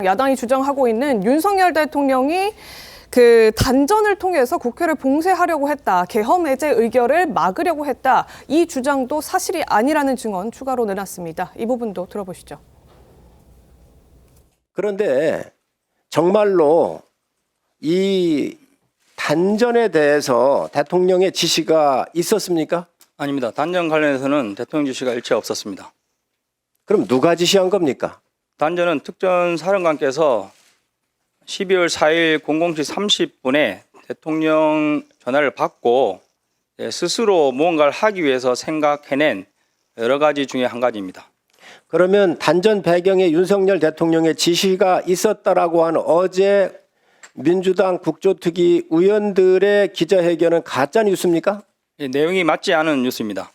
야당이 주장하고 있는 윤석열 대통령이 그 단전을 통해서 국회를 봉쇄하려고 했다. 계엄 해제 의결을 막으려고 했다. 이 주장도 사실이 아니라는 증언 추가로 내놨습니다. 이 부분도 들어보시죠. 그런데 정말로 이 단전에 대해서 대통령의 지시가 있었습니까? 아닙니다. 단전 관련해서는 대통령 지시가 일체 없었습니다. 그럼 누가 지시한 겁니까? 단전은 특전사령관께서 12월 4일 00시 30분에 대통령 전화를 받고 스스로 무언가를 하기 위해서 생각해낸 여러 가지 중에 한 가지입니다. 그러면 단전 배경에 윤석열 대통령의 지시가 있었다라고 하는 어제 민주당 국조특위 의원들의 기자회견은 가짜 뉴스입니까? 내용이 맞지 않은 뉴스입니다.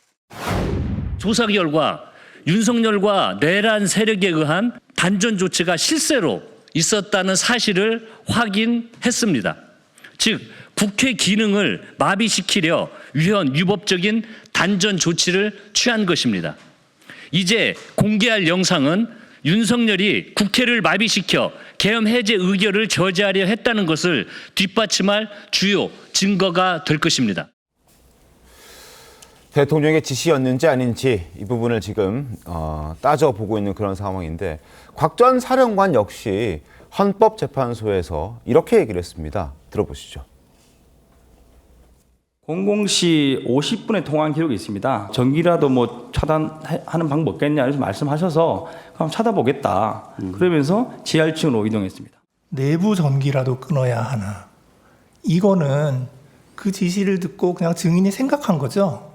조사 결과 윤석열과 내란 세력에 의한 단전 조치가 실제로 있었다는 사실을 확인했습니다. 즉 국회 기능을 마비시키려 위헌 위법적인 단전 조치를 취한 것입니다. 이제 공개할 영상은 윤석열이 국회를 마비시켜 계엄 해제 의결을 저지하려 했다는 것을 뒷받침할 주요 증거가 될 것입니다. 대통령의 지시였는지 아닌지 이 부분을 지금 따져보고 있는 그런 상황인데 곽 전 사령관 역시 헌법재판소에서 이렇게 얘기를 했습니다. 들어보시죠. 00시 50분에 통화한 기록이 있습니다. 전기라도 뭐 차단하는 방법 없겠냐 이렇게 말씀하셔서 그럼 찾아보겠다. 그러면서 지하층으로 이동했습니다. 내부 전기라도 끊어야 하나. 이거는 그 지시를 듣고 그냥 증인이 생각한 거죠.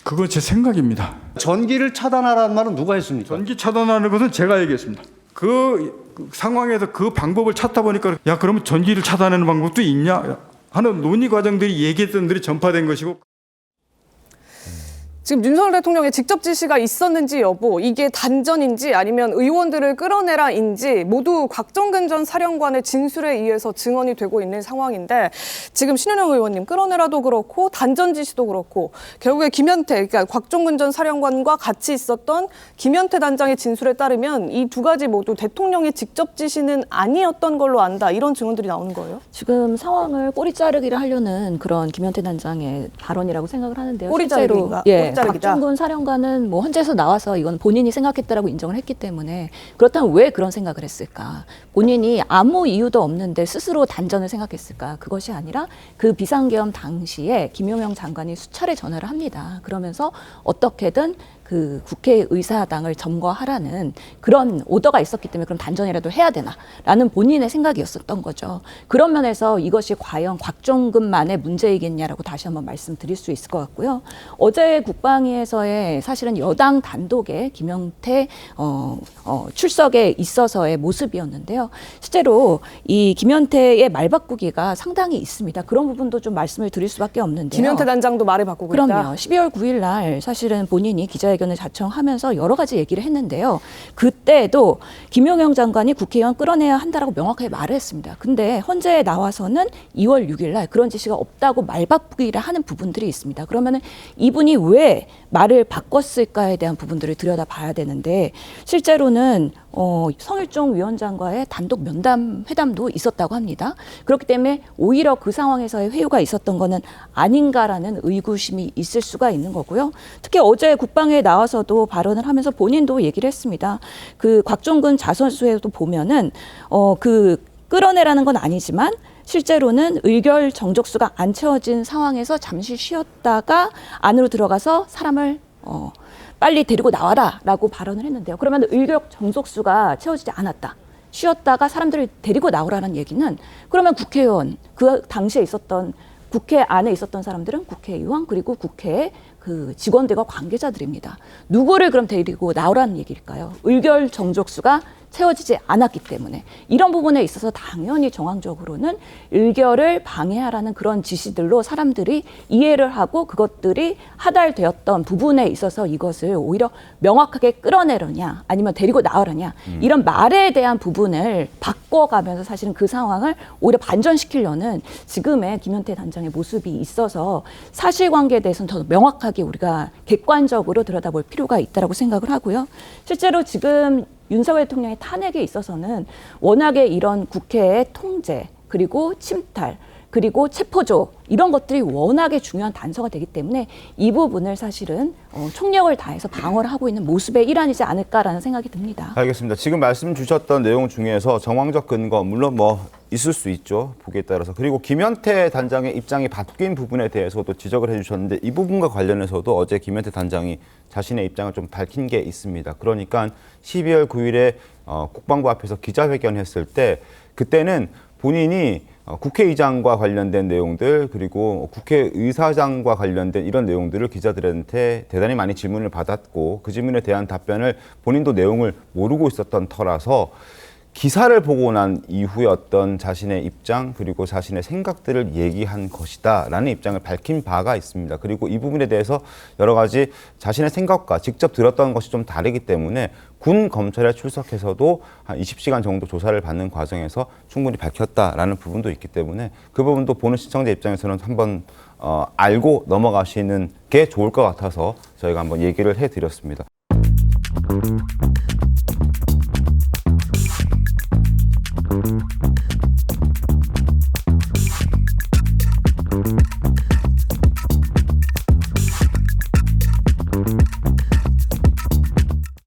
그건 제 생각입니다. 전기를 차단하라는 말은 누가 했습니까? 전기 차단하는 것은 제가 얘기했습니다. 그 상황에서 그 방법을 찾다 보니까 야 그러면 전기를 차단하는 방법도 있냐 하는 논의 과정들이 얘기했던 들이 전파된 것이고. 지금 윤석열 대통령의 직접 지시가 있었는지 여부, 이게 단전인지 아니면 의원들을 끌어내라인지 모두 곽정근 전 사령관의 진술에 의해서 증언이 되고 있는 상황인데 지금 신현영 의원님 끌어내라도 그렇고 단전 지시도 그렇고 결국에 김현태, 그러니까 곽정근 전 사령관과 같이 있었던 김현태 단장의 진술에 따르면 이 두 가지 모두 대통령의 직접 지시는 아니었던 걸로 안다. 이런 증언들이 나오는 거예요? 지금 상황을 꼬리 자르기를 하려는 그런 김현태 단장의 발언이라고 생각을 하는데요. 꼬리 자르기인가? 예. 곽정근 사령관은 뭐 헌재에서 나와서 이건 본인이 생각했다라고 인정을 했기 때문에 그렇다면 왜 그런 생각을 했을까? 본인이 아무 이유도 없는데 스스로 단전을 생각했을까? 그것이 아니라 그 비상계엄 당시에 김용영 장관이 수차례 전화를 합니다. 그러면서 어떻게든 그 국회의사당을 점거하라는 그런 오더가 있었기 때문에 그럼 단전이라도 해야 되나라는 본인의 생각이었었던 거죠. 그런 면에서 이것이 과연 곽정근만의 문제이겠냐라고 다시 한번 말씀드릴 수 있을 것 같고요. 어제 국방위에서의 사실은 여당 단독의 김영태 출석에 있어서의 모습이었는데요. 실제로 이 김현태의 말 바꾸기가 상당히 있습니다. 그런 부분도 좀 말씀을 드릴 수밖에 없는데요. 김현태 단장도 말을 바꾸고 있다? 그럼요. 12월 9일 날 사실은 본인이 기자회견을 자청하면서 여러 가지 얘기를 했는데요. 그때도 김용영 장관이 국회의원 끌어내야 한다라고 명확하게 말을 했습니다. 근데 헌재에 나와서는 2월 6일 날 그런 지시가 없다고 말 바꾸기를 하는 부분들이 있습니다. 그러면은 이분이 왜 말을 바꿨을까에 대한 부분들을 들여다봐야 되는데 실제로는 성일종 위원장과의 단독 면담 회담도 있었다고 합니다. 그렇기 때문에 오히려 그 상황에서의 회유가 있었던 거는 아닌가라는 의구심이 있을 수가 있는 거고요. 특히 어제 국방에 나와서도 발언을 하면서 본인도 얘기를 했습니다. 그 곽정근 자선수에도 보면은 그 끌어내라는 건 아니지만 실제로는 의결 정족수가 안 채워진 상황에서 잠시 쉬었다가 안으로 들어가서 사람을 빨리 데리고 나와라라고 발언을 했는데요. 그러면 의결 정족수가 채워지지 않았다. 쉬었다가 사람들을 데리고 나오라는 얘기는 그러면 국회의원, 그 당시에 있었던 국회 안에 있었던 사람들은 국회의원 그리고 국회의 그 직원들과 관계자들입니다. 누구를 그럼 데리고 나오라는 얘기일까요? 의결 정족수가 채워지지 않았기 때문에 이런 부분에 있어서 당연히 정황적으로는 의결을 방해하라는 그런 지시들로 사람들이 이해를 하고 그것들이 하달되었던 부분에 있어서 이것을 오히려 명확하게 끌어내려냐 아니면 데리고 나오라냐 이런 말에 대한 부분을 바꿔가면서 사실은 그 상황을 오히려 반전시키려는 지금의 김현태 단장의 모습이 있어서 사실관계에 대해서는 더 명확하게 우리가 객관적으로 들여다볼 필요가 있다고 생각을 하고요. 실제로 지금 윤석열 대통령의 탄핵에 있어서는 워낙에 이런 국회의 통제 그리고 침탈 그리고 체포조 이런 것들이 워낙에 중요한 단서가 되기 때문에 이 부분을 사실은 총력을 다해서 방어를 하고 있는 모습의 일환이지 않을까라는 생각이 듭니다. 알겠습니다. 지금 말씀 주셨던 내용 중에서 정황적 근거 물론 뭐 있을 수 있죠. 보기에 따라서. 그리고 김현태 단장의 입장이 바뀐 부분에 대해서도 지적을 해주셨는데 이 부분과 관련해서도 어제 김현태 단장이 자신의 입장을 좀 밝힌 게 있습니다. 그러니까 12월 9일에 국방부 앞에서 기자회견했을 때 그때는 본인이 국회의장과 관련된 내용들 그리고 국회의사장과 관련된 이런 내용들을 기자들한테 대단히 많이 질문을 받았고 그 질문에 대한 답변을 본인도 내용을 모르고 있었던 터라서 기사를 보고 난 이후에 어떤 자신의 입장 그리고 자신의 생각들을 얘기한 것이다라는 입장을 밝힌 바가 있습니다. 그리고 이 부분에 대해서 여러 가지 자신의 생각과 직접 들었던 것이 좀 다르기 때문에 군 검찰에 출석해서도 한 20시간 정도 조사를 받는 과정에서 충분히 밝혔다라는 부분도 있기 때문에 그 부분도 보는 시청자 입장에서는 한번 알고 넘어가시는 게 좋을 것 같아서 저희가 한번 얘기를 해드렸습니다.